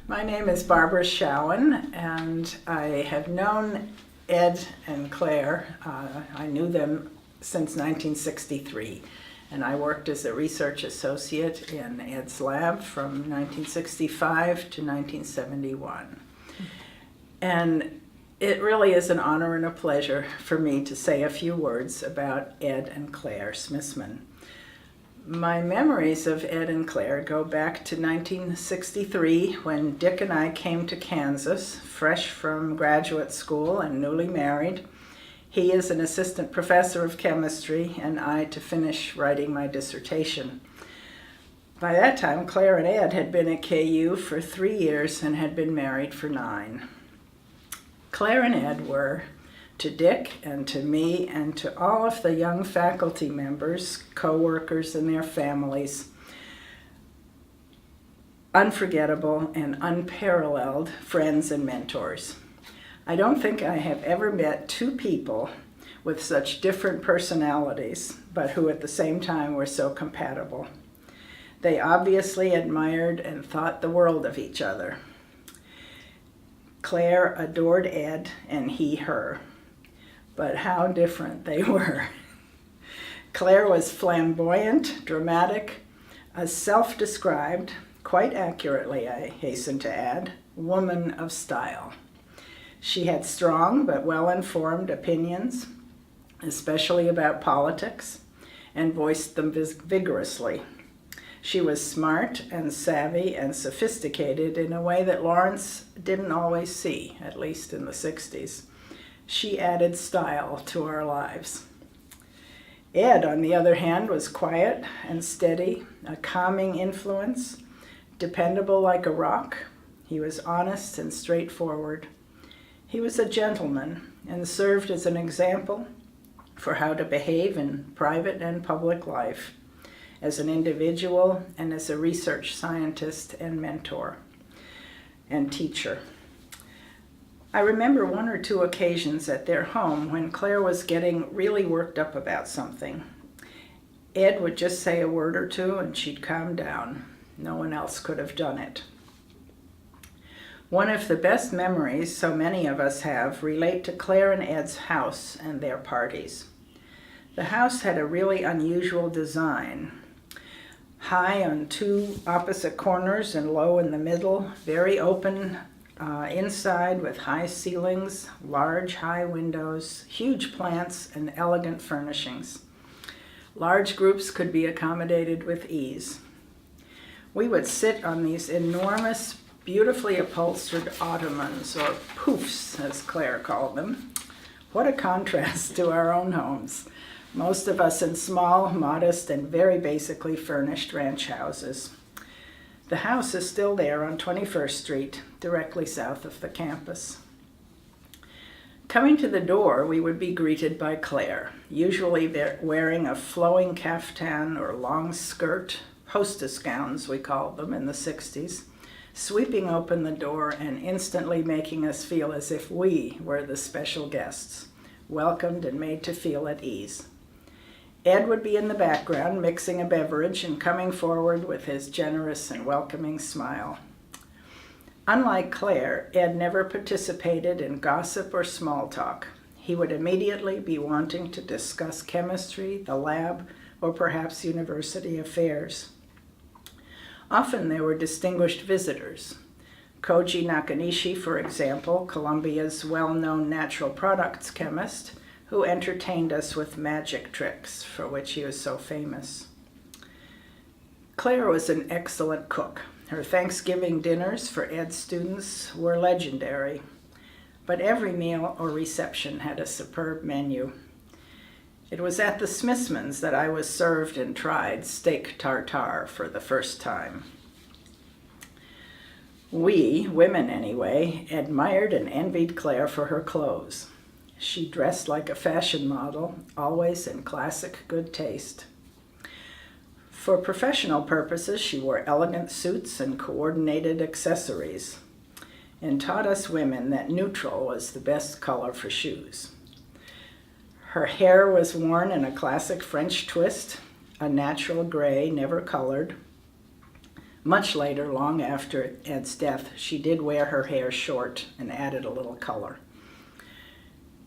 My name is Barbara Schowen, and I have known Ed and Claire. I knew them since 1963, and I worked as a research associate in Ed's lab from 1965 to 1971. And it really is an honor and a pleasure for me to say a few words about Ed and Claire Smithsman. My memories of Ed and Claire go back to 1963 when Dick and I came to Kansas, fresh from graduate school and newly married. He is an assistant professor of chemistry and I to finish writing my dissertation. By that time, Claire and Ed had been at KU for 3 years and had been married for 9. Claire and Ed were, to Dick and to me and to all of the young faculty members, co-workers and their families, unforgettable and unparalleled friends and mentors. I don't think I have ever met two people with such different personalities, but who at the same time were so compatible. They obviously admired and thought the world of each other. Claire adored Ed and he her. But how different they were. Claire was flamboyant, dramatic, a self-described, quite accurately I hasten to add, woman of style. She had strong but well-informed opinions, especially about politics, and voiced them vigorously. She was smart and savvy and sophisticated in a way that Lawrence didn't always see, at least in the 60s. She added style to our lives. Ed, on the other hand, was quiet and steady, a calming influence, dependable like a rock. He was honest and straightforward. He was a gentleman and served as an example for how to behave in private and public life, as an individual and as a research scientist and mentor and teacher. I remember 1 or 2 occasions at their home when Claire was getting really worked up about something. Ed would just say a word or two and she'd calm down. No one else could have done it. One of the best memories so many of us have relate to Claire and Ed's house and their parties. The house had a really unusual design. High on 2 opposite corners and low in the middle, very open inside with high ceilings, large high windows, huge plants, and elegant furnishings. Large groups could be accommodated with ease. We would sit on these enormous, beautifully upholstered ottomans, or poufs, as Claire called them. What a contrast to our own homes. Most of us in small, modest, and very basically furnished ranch houses. The house is still there on 21st Street, directly south of the campus. Coming to the door, we would be greeted by Claire, usually wearing a flowing caftan or long skirt, hostess gowns we called them in the 60s, sweeping open the door and instantly making us feel as if we were the special guests, welcomed and made to feel at ease. Ed would be in the background, mixing a beverage and coming forward with his generous and welcoming smile. Unlike Claire, Ed never participated in gossip or small talk. He would immediately be wanting to discuss chemistry, the lab, or perhaps university affairs. Often there were distinguished visitors. Koji Nakanishi, for example, Columbia's well-known natural products chemist, who entertained us with magic tricks for which he was so famous. Claire was an excellent cook. Her Thanksgiving dinners for Ed's students were legendary, but every meal or reception had a superb menu. It was at the Smithsmans that I was served and tried steak tartare for the first time. We, women anyway, admired and envied Claire for her clothes. She dressed like a fashion model, always in classic good taste. For professional purposes, she wore elegant suits and coordinated accessories, and taught us women that neutral was the best color for shoes. Her hair was worn in a classic French twist, a natural gray, never colored, Much later, long after Ed's death, she did wear her hair short and added a little color.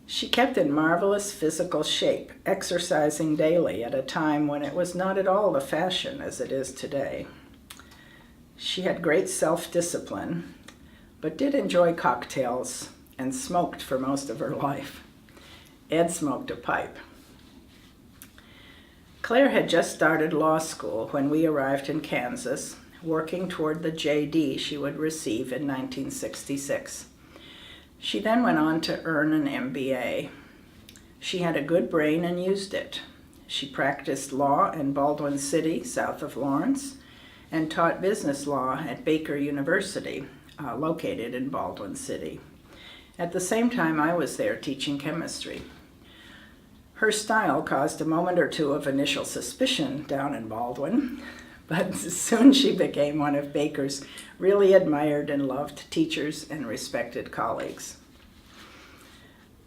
She kept in marvelous physical shape, exercising daily at a time when it was not at all the fashion as it is today. She had great self-discipline, but did enjoy cocktails and smoked for most of her life. Ed smoked a pipe. Claire had just started law school when we arrived in Kansas, working toward the JD she would receive in 1966. She then went on to earn an MBA. She had a good brain and used it. She practiced law in Baldwin City, south of Lawrence, and taught business law at Baker University, located in Baldwin City. At the same time, I was there teaching chemistry. Her style caused a moment or two of initial suspicion down in Baldwin, but soon she became one of Baker's really admired and loved teachers and respected colleagues.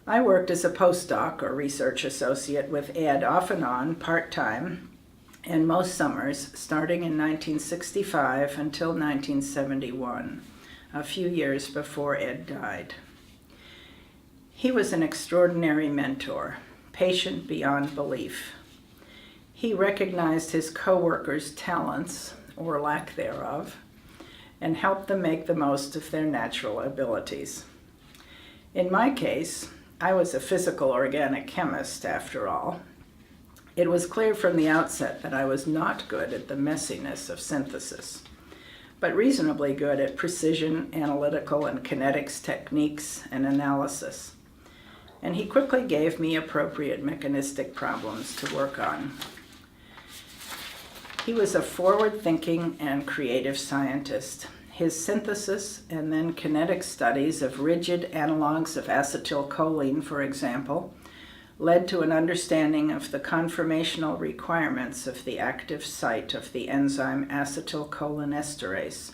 I worked as a postdoc or research associate with Ed off and on, part-time, and most summers, starting in 1965 until 1971, a few years before Ed died. He was an extraordinary mentor, patient beyond belief. He recognized his co-workers' talents, or lack thereof, and helped them make the most of their natural abilities. In my case, I was a physical organic chemist, after all. It was clear from the outset that I was not good at the messiness of synthesis, but reasonably good at precision, analytical, and kinetics techniques and analysis. And he quickly gave me appropriate mechanistic problems to work on. He was a forward-thinking and creative scientist. His synthesis and then kinetic studies of rigid analogs of acetylcholine, for example, led to an understanding of the conformational requirements of the active site of the enzyme acetylcholinesterase,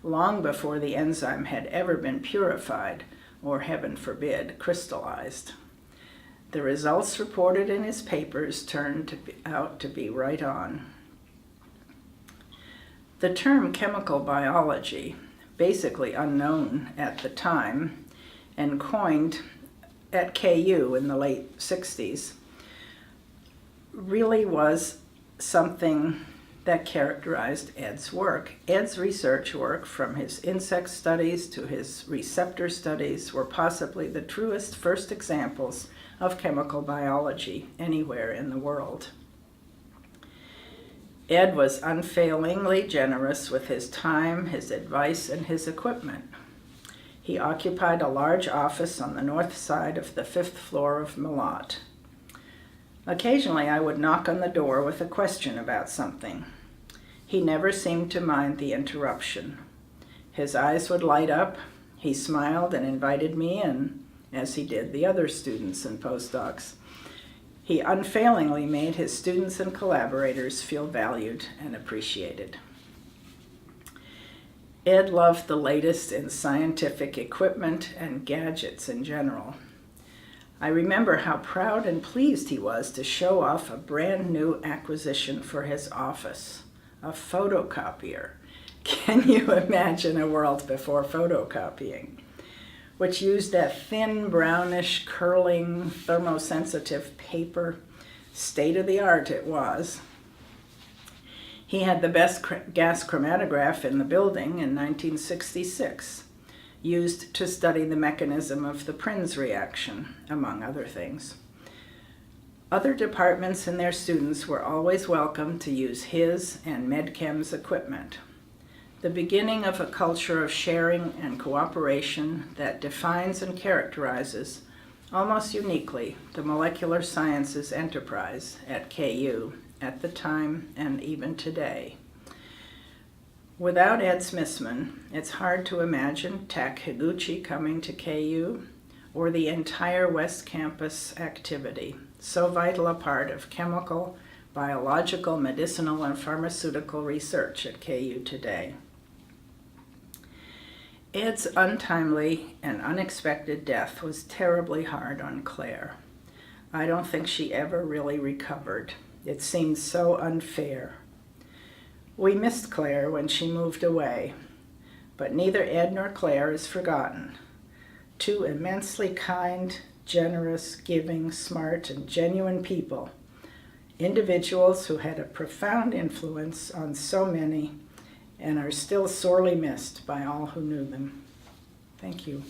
long before the enzyme had ever been purified, or heaven forbid, crystallized. The results reported in his papers turned out to be right on. The term chemical biology, basically unknown at the time, and coined at KU in the late 60s, really was something that characterized Ed's work. Ed's research work, from his insect studies to his receptor studies, were possibly the truest first examples of chemical biology anywhere in the world. Ed was unfailingly generous with his time, his advice, and his equipment. He occupied a large office on the north side of the 5th floor of Malott. Occasionally, I would knock on the door with a question about something. He never seemed to mind the interruption. His eyes would light up, he smiled and invited me in, as he did the other students and postdocs. He unfailingly made his students and collaborators feel valued and appreciated. Ed loved the latest in scientific equipment and gadgets in general. I remember how proud and pleased he was to show off a brand new acquisition for his office, a photocopier. Can you imagine a world before photocopying? Which used that thin, brownish, curling, thermosensitive paper. State-of-the-art it was. He had the best gas chromatograph in the building in 1966, used to study the mechanism of the Prinz reaction, among other things. Other departments and their students were always welcome to use his and MedChem's equipment. The beginning of a culture of sharing and cooperation that defines and characterizes, almost uniquely, the molecular sciences enterprise at KU at the time and even today. Without Ed Smithman, it's hard to imagine Tak Higuchi coming to KU or the entire West Campus activity, so vital a part of chemical, biological, medicinal, and pharmaceutical research at KU today. Ed's untimely and unexpected death was terribly hard on Claire. I don't think she ever really recovered. It seemed so unfair. We missed Claire when she moved away, but neither Ed nor Claire is forgotten. Two immensely kind, generous, giving, smart, and genuine people. Individuals who had a profound influence on so many and are still sorely missed by all who knew them. Thank you.